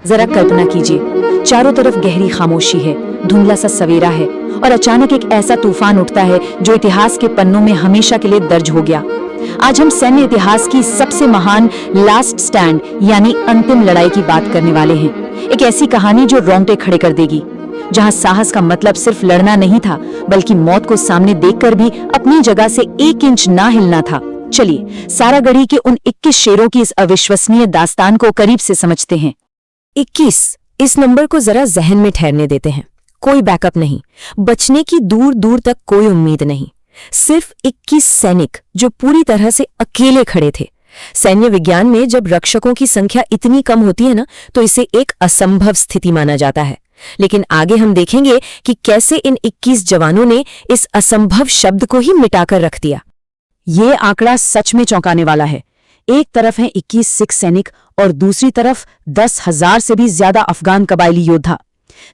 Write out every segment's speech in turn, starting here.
जरा कल्पना कीजिए, चारों तरफ गहरी खामोशी है, धुंधला सा सवेरा है और अचानक एक ऐसा तूफान उठता है जो इतिहास के पन्नों में हमेशा के लिए दर्ज हो गया। आज हम सैन्य इतिहास की सबसे महान लास्ट स्टैंड यानी अंतिम लड़ाई की बात करने वाले हैं। एक ऐसी कहानी जो रोंगटे खड़े कर देगी, जहां साहस का मतलब सिर्फ लड़ना नहीं था, बल्कि मौत को सामने देखकर भी अपनी जगह से 1 इंच ना हिलना था। चलिए सारागढ़ी के उन 21 शेरों की इस अविश्वसनीय दास्तान को करीब से समझते हैं। 21, इस नंबर को जरा जहन में ठहरने देते हैं। कोई बैकअप नहीं, बचने की दूर दूर तक कोई उम्मीद नहीं, सिर्फ 21 सैनिक जो पूरी तरह से अकेले खड़े थे। सैन्य विज्ञान में जब रक्षकों की संख्या इतनी कम होती है ना, तो इसे एक असंभव स्थिति माना जाता है। लेकिन आगे हम देखेंगे कि कैसे इन 21 जवानों ने इस असंभव शब्द को ही मिटाकर रख दिया। ये आंकड़ा सच में चौंकाने वाला है। एक तरफ हैं 21 सिख सैनिक और दूसरी तरफ 10,000 से भी ज्यादा अफगान कबायली योद्धा।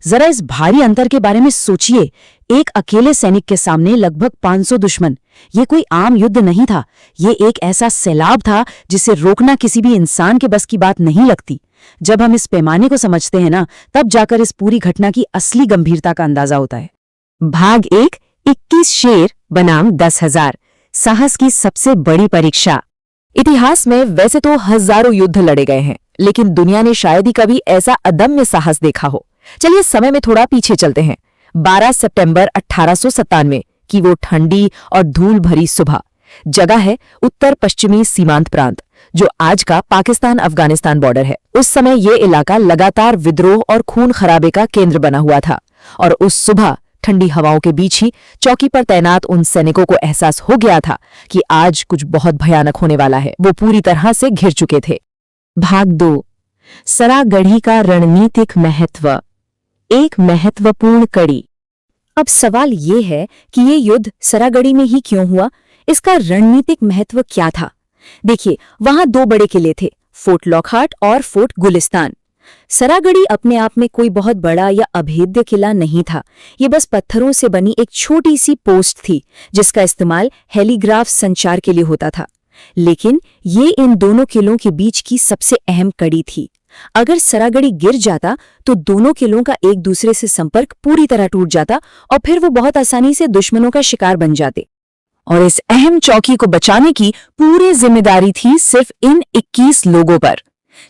जरा इस भारी अंतर के बारे में सोचिए। एक अकेले सैनिक के सामने लगभग 500 दुश्मन। ये कोई आम युद्ध नहीं था, ये एक ऐसा सैलाब था जिसे रोकना किसी भी इंसान के बस की बात नहीं लगती। जब हम इस पैमाने को समझते हैं ना, तब जाकर इस पूरी घटना की असली गंभीरता का अंदाजा होता है। भाग 1, 21 शेर बनाम 10,000, साहस की सबसे बड़ी परीक्षा। इतिहास में वैसे तो हजारों युद्ध लड़े गए हैं, लेकिन दुनिया ने शायद ही कभी ऐसा अदम्य साहस देखा हो। चलिए समय में थोड़ा पीछे चलते हैं। 12 सितंबर 1897 की वो ठंडी और धूल भरी सुबह। जगह है उत्तर पश्चिमी सीमांत प्रांत, जो आज का पाकिस्तान अफगानिस्तान बॉर्डर है। उस समय ये इलाका लगातार विद्रोह और खून खराबे का केंद्र बना हुआ था, और उस सुबह ठंडी हवाओं के बीच ही चौकी पर तैनात उन सैनिकों को एहसास हो गया था कि आज कुछ बहुत भयानक होने वाला है। वो पूरी तरह से घिर चुके थे। भाग 2, सरागढ़ी का रणनीतिक महत्व, एक महत्वपूर्ण कड़ी। अब सवाल ये है कि ये युद्ध सरागढ़ी में ही क्यों हुआ? इसका रणनीतिक महत्व क्या था? देखिए, वहां 2 बड़े किले थे, फोर्ट लॉकहार्ट और फोर्ट गुलिस्तान। सरागढ़ी अपने आप में कोई बहुत बड़ा या अभेद्य किला नहीं था। ये बस पत्थरों से बनी एक छोटी सी पोस्ट थी, जिसका इस्तेमाल हेलीग्राफ संचार के लिए होता था। लेकिन ये इन दोनों किलों के बीच की सबसे अहम कड़ी थी। अगर सरागढ़ी गिर जाता तो दोनों किलों का एक दूसरे से संपर्क पूरी तरह टूट जाता और फिर वो बहुत आसानी से दुश्मनों का शिकार बन जाते। और इस अहम चौकी को बचाने की पूरी जिम्मेदारी थी सिर्फ इन 21 लोगों पर,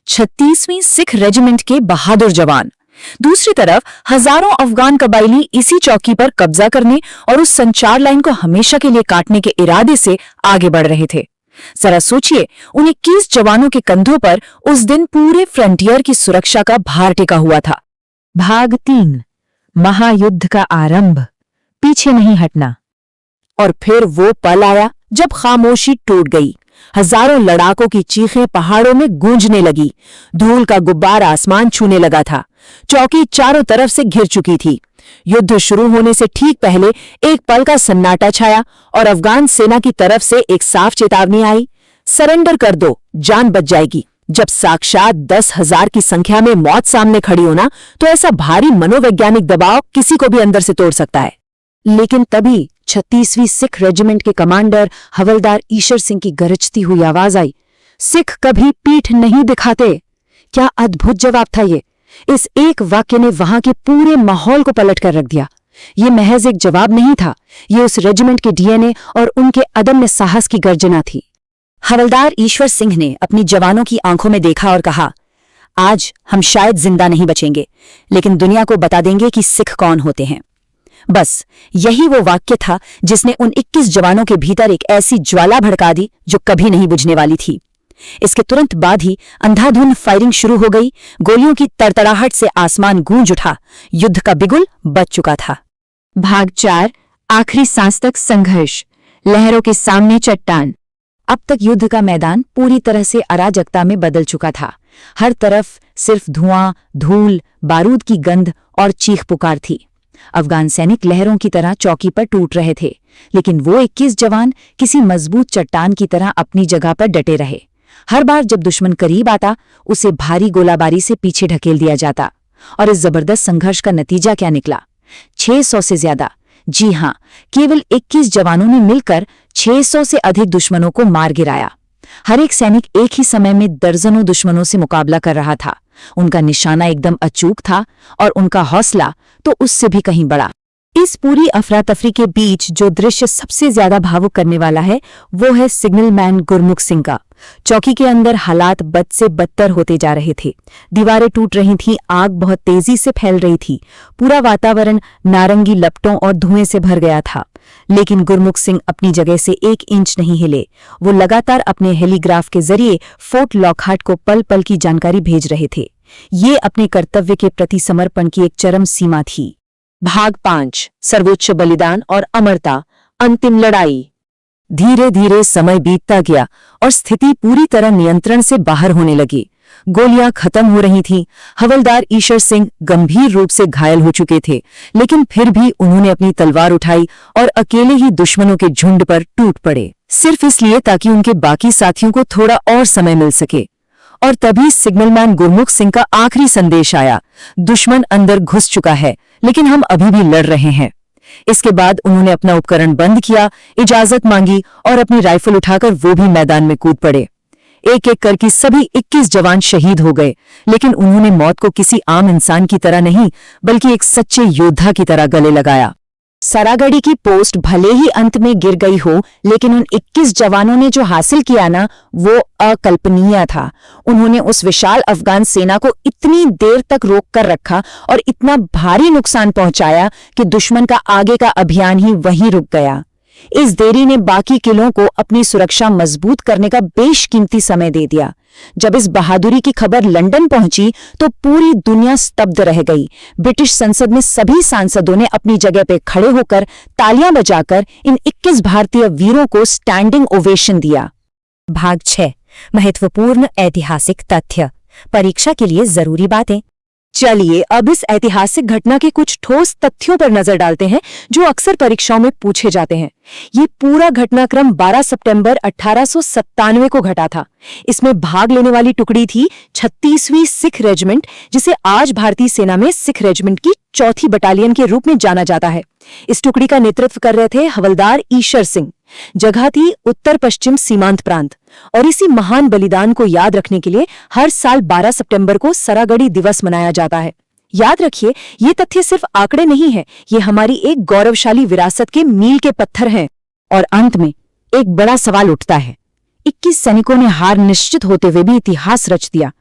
36वीं सिख रेजिमेंट के बहादुर जवान। दूसरी तरफ हजारों अफगान कबायली इसी चौकी पर कब्जा करने और उस संचार लाइन को हमेशा के लिए काटने के इरादे से आगे बढ़ रहे थे। जरा सोचिए, उन 21 जवानों के कंधों पर उस दिन पूरे फ्रंटियर की सुरक्षा का भार टिका हुआ था। भाग 3, महायुद्ध का आरंभ, पीछे नहीं हटना। और फिर वो पल आया जब खामोशी टूट गई। हजारों लड़ाकों की चीखें पहाड़ों में गूंजने लगी। धूल का गुब्बारा आसमान छूने लगा था। चौकी चारों तरफ से घिर चुकी थी। युद्ध शुरू होने से ठीक पहले एक पल का सन्नाटा छाया और अफगान सेना की तरफ से एक साफ चेतावनी आई, सरेंडर कर दो, जान बच जाएगी। जब साक्षात 10,000 की संख्या में मौत सामने खड़ी होना, तो ऐसा भारी मनोवैज्ञानिक दबाव किसी को भी अंदर से तोड़ सकता है। लेकिन तभी 36वीं सिख रेजिमेंट के कमांडर हवलदार ईशर सिंह की गरजती हुई आवाज आई, सिख कभी पीठ नहीं दिखाते। क्या अद्भुत जवाब था ये! इस एक वाक्य ने वहां के पूरे माहौल को पलट कर रख दिया। ये महज एक जवाब नहीं था, ये उस रेजिमेंट के डीएनए और उनके अदम्य साहस की गर्जना थी। हवलदार ईश्वर सिंह ने अपनी जवानों की आंखों में देखा और कहा, आज हम शायद जिंदा नहीं बचेंगे, लेकिन दुनिया को बता देंगे कि सिख कौन होते हैं। बस यही वो वाक्य था जिसने उन 21 जवानों के भीतर एक ऐसी ज्वाला भड़का दी जो कभी नहीं बुझने वाली थी। इसके तुरंत बाद ही अंधाधुंध फायरिंग शुरू हो गई। गोलियों की तड़तड़ाहट से आसमान गूंज उठा। युद्ध का बिगुल बज चुका था। भाग 4, आखिरी सांस तक संघर्ष, लहरों के सामने चट्टान। अब तक युद्ध का मैदान पूरी तरह से अराजकता में बदल चुका था। हर तरफ सिर्फ धुआं, धूल, बारूद की गंध और चीख पुकार थी। अफगान सैनिक लहरों की तरह चौकी पर टूट रहे थे, लेकिन वो 21 जवान किसी मजबूत चट्टान की तरह अपनी जगह पर डटे रहे। हर बार जब दुश्मन करीब आता, उसे भारी गोलाबारी से पीछे ढकेल दिया जाता। और इस जबरदस्त संघर्ष का नतीजा क्या निकला? 600 से ज्यादा, जी हां, केवल 21 जवानों ने मिलकर 600 से अधिक दुश्मनों को मार गिराया। हर एक सैनिक एक ही समय में दर्जनों दुश्मनों से मुकाबला कर रहा था उनका निशाना एकदम अचूक था और उनका हौसला तो उससे भी कहीं बड़ा। इस पूरी अफरा तफरी के बीच जो दृश्य सबसे ज्यादा भावुक करने वाला है वो है सिग्नल मैन गुरमुख सिंह का। चौकी के अंदर हालात बद से बदतर होते जा रहे थे। दीवारें टूट रही थीं, आग बहुत तेजी से फैल रही थी, पूरा वातावरण नारंगी लपटों और धुएं से भर गया था। लेकिन गुरमुख सिंह अपनी जगह से 1 इंच नहीं हिले। वो लगातार अपने हेलीग्राफ के जरिए फोर्ट लॉकहार्ट को पल पल की जानकारी भेज रहे थे। ये अपने कर्तव्य के प्रति समर्पण की एक चरम सीमा थी। भाग 5, सर्वोच्च बलिदान और अमरता, अंतिम लड़ाई। धीरे धीरे समय बीतता गया और स्थिति पूरी तरह नियंत्रण से बाहर होने लगी। गोलियां खत्म हो रही थीं। हवलदार ईशर सिंह गंभीर रूप से घायल हो चुके थे, लेकिन फिर भी उन्होंने अपनी तलवार उठाई और अकेले ही दुश्मनों के झुंड पर टूट पड़े, सिर्फ इसलिए ताकि उनके बाकी साथियों को थोड़ा और समय मिल सके। और तभी सिग्नलमैन गुरमुख सिंह का आखिरी संदेश आया, दुश्मन अंदर घुस चुका है, लेकिन हम अभी भी लड़ रहे हैं। इसके बाद उन्होंने अपना उपकरण बंद किया, इजाजत मांगी और अपनी राइफल उठाकर वो भी मैदान में कूद पड़े। एक एक करके सभी 21 जवान शहीद हो गए, लेकिन उन्होंने मौत को किसी आम इंसान की तरह नहीं, बल्कि एक सच्चे योद्धा की तरह गले लगाया। सरागढ़ी की पोस्ट भले ही अंत में गिर गई हो, लेकिन उन 21 जवानों ने जो हासिल किया ना, वो अकल्पनीय था। उन्होंने उस विशाल अफगान सेना को इतनी देर तक रोक कर रखा और इतना भारी नुकसान पहुंचाया कि दुश्मन का आगे का अभियान ही वहीं रुक गया। इस देरी ने बाकी किलों को अपनी सुरक्षा मजबूत करने का बेशकीमती समय दे दिया। जब इस बहादुरी की खबर लंदन पहुंची तो पूरी दुनिया स्तब्ध रह गई। ब्रिटिश संसद में सभी सांसदों ने अपनी जगह पे खड़े होकर तालियां बजाकर इन 21 भारतीय वीरों को स्टैंडिंग ओवेशन दिया। भाग 6, महत्वपूर्ण ऐतिहासिक तथ्य, परीक्षा के लिए जरूरी बातें। चलिए अब इस ऐतिहासिक घटना के कुछ ठोस तथ्यों पर नजर डालते हैं जो अक्सर परीक्षाओं में पूछे जाते हैं। ये पूरा घटनाक्रम 12 सितंबर 1897 को घटा था। इसमें भाग लेने वाली टुकड़ी थी 36वीं सिख रेजिमेंट, जिसे आज भारतीय सेना में सिख रेजिमेंट की 4थी बटालियन के रूप में जाना जाता है। इस टुकड़ी का नेतृत्व कर रहे थे हवलदार ईशर सिंह। जगह थी उत्तर पश्चिम सीमांत प्रांत। और इसी महान बलिदान को याद रखने के लिए हर साल 12 सितंबर को सरागढ़ी दिवस मनाया जाता है। याद रखिए, ये तथ्य सिर्फ आंकड़े नहीं है, ये हमारी एक गौरवशाली विरासत के मील के पत्थर हैं। और अंत में एक बड़ा सवाल उठता है, 21 सैनिकों ने हार निश्चित होते हुए भी इतिहास रच दिया।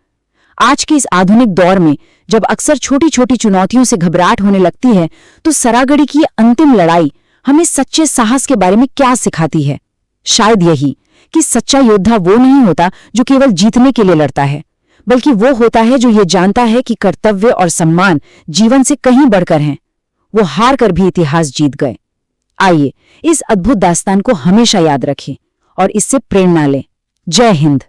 आज के इस आधुनिक दौर में जब अक्सर छोटी छोटी चुनौतियों से घबराहट होने लगती है, तो सरागढ़ी की अंतिम लड़ाई हमें सच्चे साहस के बारे में क्या सिखाती है? शायद यही कि सच्चा योद्धा वो नहीं होता जो केवल जीतने के लिए लड़ता है, बल्कि वो होता है जो ये जानता है कि कर्तव्य और सम्मान जीवन से कहीं बढ़कर हैं। वो हार कर भी इतिहास जीत गए। आइए इस अद्भुत दास्तान को हमेशा याद रखें और इससे प्रेरणा लें। जय हिंद।